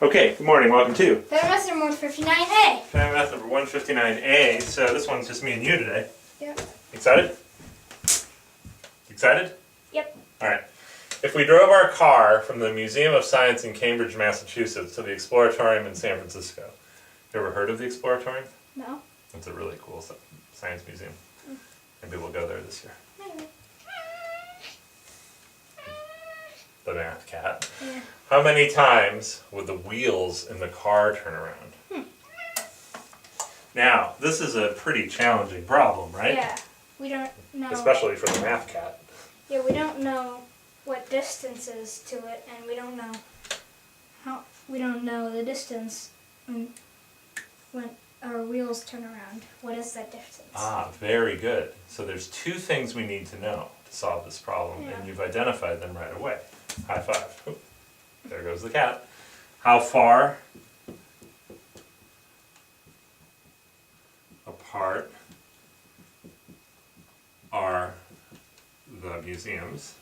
Okay, good morning, welcome to FamilyMath number 159A. FamilyMath number 159A. So this one's just me and you today. Yep. Excited? Excited? Yep. Alright. If we drove our car from the Museum of Science in Cambridge, Massachusetts to the Exploratorium in San Francisco. You ever heard of the Exploratorium? No. It's a really cool science museum. Maybe we'll go there this year. Maybe. The math cat. Yeah. How many times would the wheels in the car turn around? Now, this is a pretty challenging problem, right? Yeah. We don't know. Especially for the math cat. Yeah, we don't know what distance is to it, and we don't know the distance when our wheels turn around. What is that distance? Ah, very good. So there's two things we need to know to solve this problem, Yeah. and you've identified them right away. High five. Oop. There goes the cat. How far apart are the museums?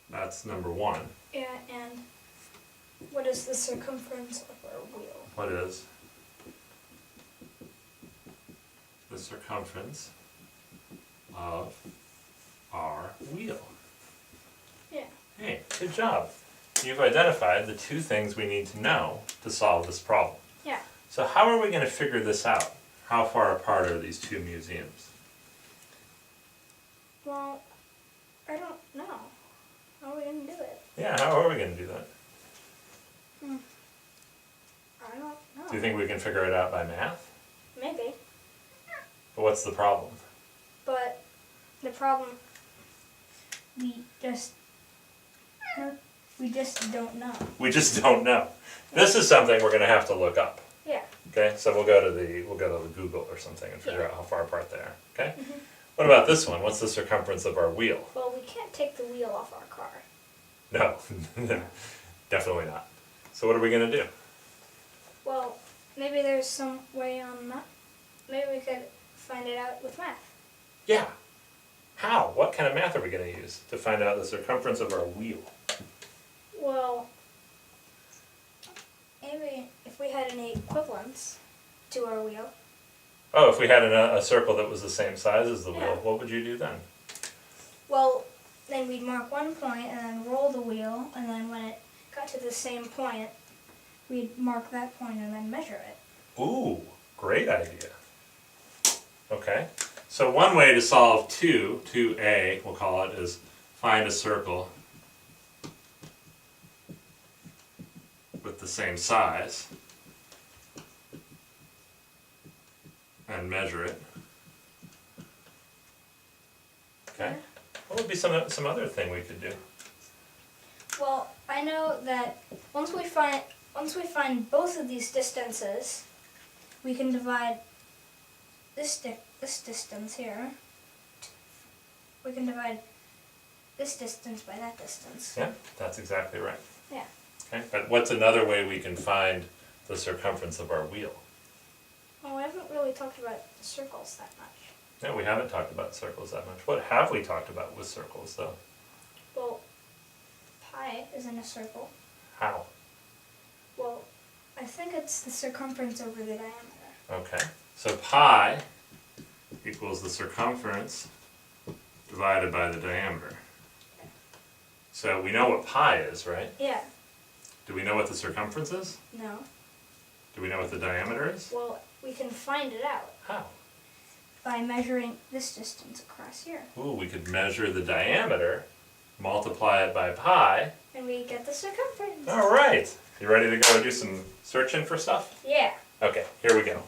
That's number one. Yeah, and what is the circumference of our wheel? What is the circumference of our wheel? Yeah. Hey, good job. You've identified the two things we need to know to solve this problem. Yeah. So how are we going to figure this out? How far apart are these two museums? Well, I don't know. How are we going to do it? Yeah, how are we going to do that? I don't know. Do you think we can figure it out by math? Maybe. But what's the problem? But the problem, we just don't know. We just don't know. This is something we're going to have to look up. Yeah. Okay, so we'll go to Google or something and figure Yeah. out how far apart they are. Okay. Mhm. What about this one? What's the circumference of our wheel? Well, we can't take the wheel off our car. No, definitely not. So what are we going to do? Well, maybe there's some way on that. Maybe we could find it out with math. Yeah. How? What kind of math are we going to use to find out the circumference of our wheel? Well, maybe if we had any equivalents to our wheel. Oh, if we had a circle that was the same size as the wheel, Yeah. what would you do then? Well, then we'd mark one point and then roll the wheel, and then when it got to the same point, we'd mark that point and then measure it. Ooh, great idea. Okay, so one way to solve 2A, we'll call it, is find a circle with the same size and measure it. Okay, what would be some other thing we could do? Well, I know that once we find both of these distances, we can divide this distance here. We can divide this distance by that distance. Yeah, that's exactly right. Yeah. Okay, but what's another way we can find the circumference of our wheel? Well, we haven't really talked about circles that much. No, we haven't talked about circles that much. What have we talked about with circles, though? Well, pi is in a circle. How? Well, I think it's the circumference over the diameter. Okay, so pi equals the circumference divided by the diameter. So we know what pi is, right? Yeah. Do we know what the circumference is? No. Do we know what the diameter is? Well, we can find it out How? by measuring this distance across here. Ooh, we could measure the diameter, multiply it by pi. And we get the circumference. All right, you ready to go do some searching for stuff? Yeah. Okay, here we go.